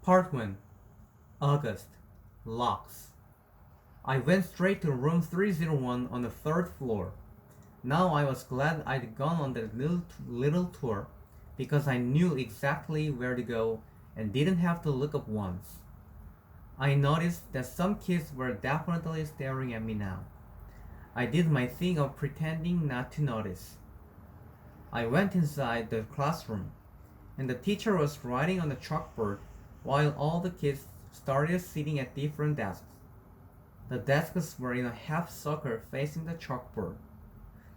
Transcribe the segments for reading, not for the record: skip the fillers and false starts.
Part 1. August. Locks. I went straight to room 301 on the third floor. Now I was glad I'd gone on that little tour because I knew exactly where to go and didn't have to look up once. I noticed that some kids were definitely staring at me now. I did my thing of pretending not to notice. I went inside the classroom, and the teacher was writing on the chalkboard while all the kids started sitting at different desks. The desks were in a half circle facing the chalkboard,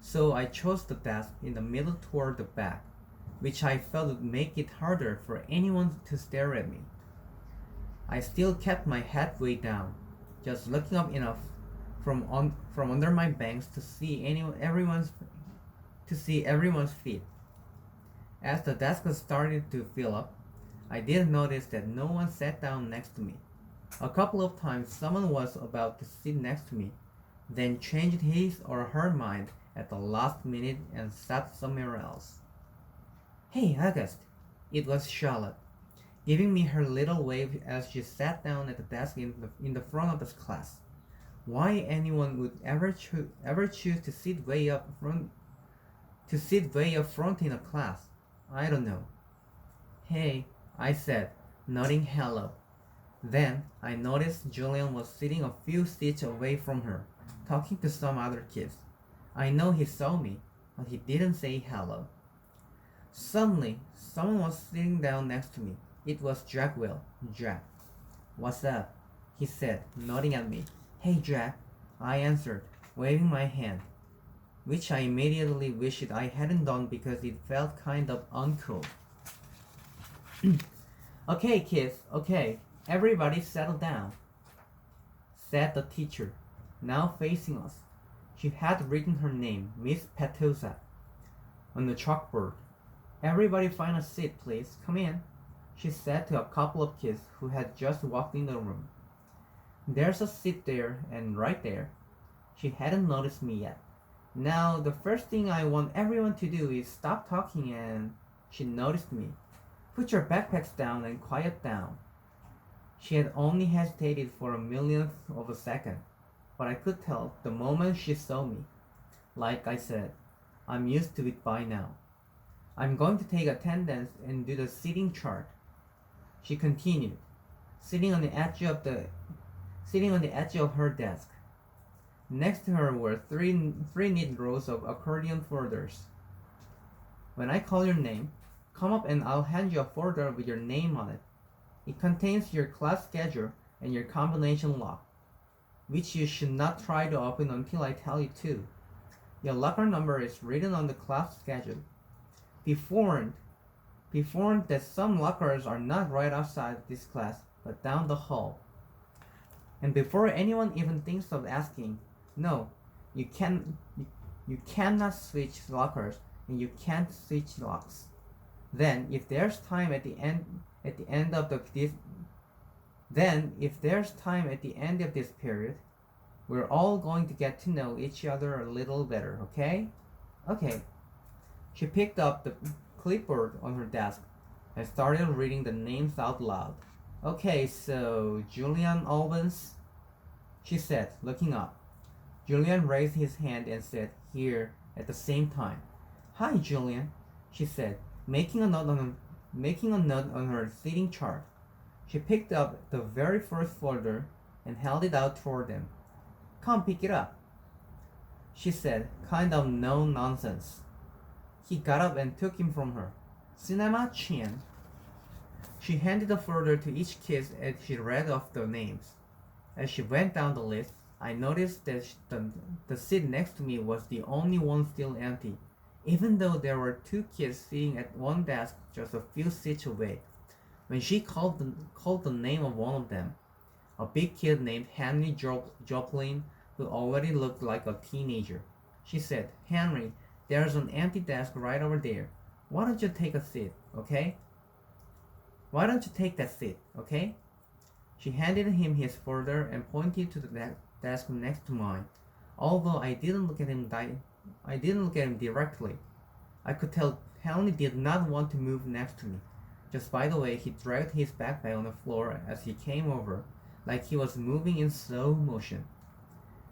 so I chose the desk in the middle toward the back, which I felt would make it harder for anyone to stare at me. I still kept my head way down, just looking up enough from under my bangs to see everyone's feet. As the desk started to fill up, I did notice that no one sat down next to me. A couple of times someone was about to sit next to me, then changed his or her mind at the last minute and sat somewhere else. Hey, August! It was Charlotte, giving me her little wave as she sat down at the desk in the front of the class. Why anyone would ever choose to sit way up front in a class, I don't know. Hey, I said, nodding hello. Then I noticed Julian was sitting a few seats away from her, talking to some other kids. I know he saw me, but he didn't say hello. Suddenly, someone was sitting down next to me. It was Jack. Jack. What's up? He said, nodding at me. Hey, Jack, I answered, waving my hand, which I immediately wished I hadn't done because it felt kind of uncool. Okay, kids, okay. Everybody settle down, said the teacher, now facing us. She had written her name, Miss Petosa, on the chalkboard. Everybody find a seat, please. Come in, she said to a couple of kids who had just walked in the room. There's a seat there and right there. She hadn't noticed me yet. Now, the first thing I want everyone to do is stop talking and... She noticed me. Put your backpacks down and quiet down. She had only hesitated for a millionth of a second, but I could tell the moment she saw me. Like I said, I'm used to it by now. I'm going to take attendance and do the seating chart. She continued, sitting on the edge of her desk. Next to her were three neat rows of accordion folders. When I call your name, come up and I'll hand you a folder with your name on it. It contains your class schedule and your combination lock, which you should not try to open until I tell you to. Your locker number is written on the class schedule. Be warned that some lockers are not right outside this class, but down the hall. And before anyone even thinks of asking, no, you cannot switch lockers and you can't switch locks. Then, if there's time at the end of this period, we're all going to get to know each other a little better, okay? Okay. She picked up the clipboard on her desk and started reading the names out loud. Okay, so Julian Owens, she said, looking up. Julian raised his hand and said, here, at the same time. Hi, Julian, she said, making a note on her seating chart. She picked up the very first folder and held it out toward them. Come pick it up, she said, kind of no nonsense. He got up and took him from her. Cinema Chin. She handed the folder to each kid as she read off the names. As she went down the list, I noticed that the seat next to me was the only one still empty, even though there were two kids sitting at one desk just a few seats away. When she called the name of one of them, a big kid named Henry Joplin, who already looked like a teenager, she said, Henry, there's an empty desk right over there. Why don't you take a seat, okay? Why don't you take that seat, okay? She handed him his folder and pointed to the desk next to mine. Although I didn't look at him directly, I could tell Henry did not want to move next to me. Just by the way, he dragged his backpack on the floor as he came over, like he was moving in slow motion.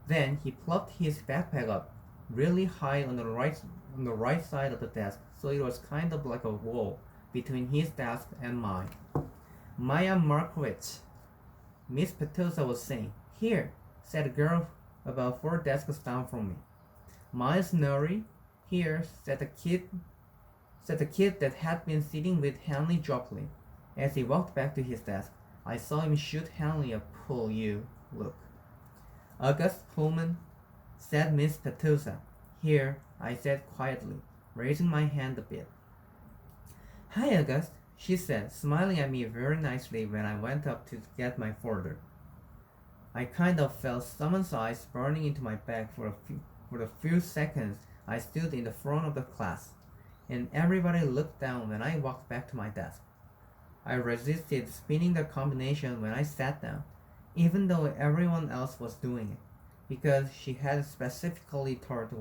Then he plopped his backpack up really high on the right side of the desk, so it was kind of like a wall between his desk and mine. Maya Markovich, Miss Petosa was saying. Here, said a girl about 4 desks down from me. Miles Norrie, here, said the kid that had been sitting with Henley Joplin. As he walked back to his desk, I saw him shoot Henley a pull you look. August Pullman, said Miss Petosa. Here, I said quietly, raising my hand a bit. Hi, August, she said, smiling at me very nicely when I went up to get my folder. I kind of felt someone's eyes burning into my back for the few seconds I stood in the front of the class, and everybody looked down when I walked back to my desk. I resisted spinning the combination when I sat down, even though everyone else was doing it, because she had specifically told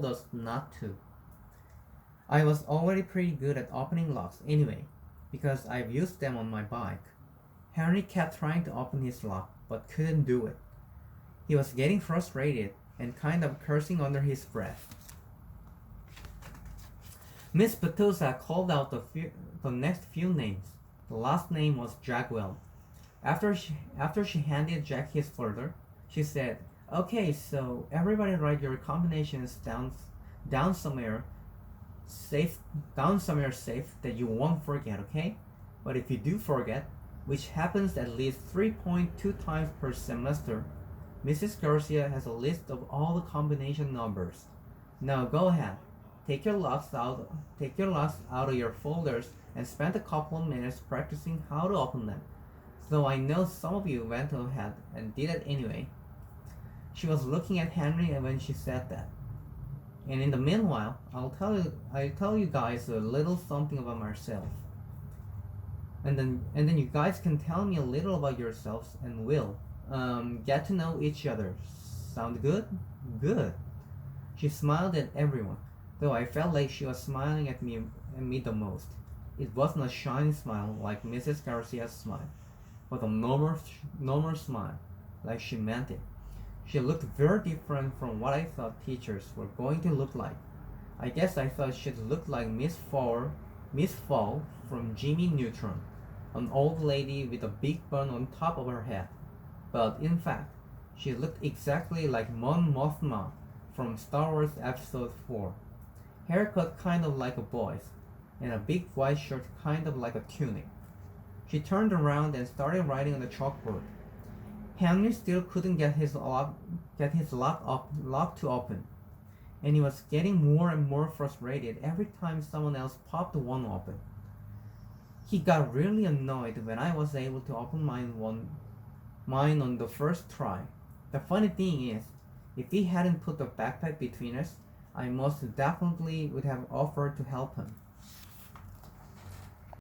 us not to. I was already pretty good at opening locks anyway, because I've used them on my bike. Henry kept trying to open his lock, but couldn't do it. He was getting frustrated and kind of cursing under his breath. Miss Petosa called out the next few names. The last name was Jackwell. After she handed Jack his folder, she said, Okay, so everybody write your combinations down somewhere safe that you won't forget, okay? But if you do forget, which happens at least 3.2 times per semester, Mrs. Garcia has a list of all the combination numbers. Now go ahead. Take your locks out of your folders and spend a couple of minutes practicing how to open them. Though I know some of you went ahead and did it anyway. She was looking at Henry when she said that. And in the meanwhile, I'll tell you guys a little something about myself. And then you guys can tell me a little about yourselves and we'll get to know each other. Sound good? Good. She smiled at everyone, though I felt like she was smiling at me the most. It wasn't a shiny smile like Mrs. Garcia's smile, but a normal smile, like she meant it. She looked very different from what I thought teachers were going to look like. I guess I thought she'd look like Miss Fall from Jimmy Neutron, an old lady with a big bun on top of her head. But in fact, she looked exactly like Mon Mothma from Star Wars Episode 4. Haircut kind of like a boy's, and a big white shirt kind of like a tunic. She turned around and started writing on the chalkboard. Henry still couldn't get his lock to open, and he was getting more and more frustrated every time someone else popped one open. He got really annoyed when I was able to open mine on the first try. The funny thing is, if he hadn't put the backpack between us, I most definitely would have offered to help him.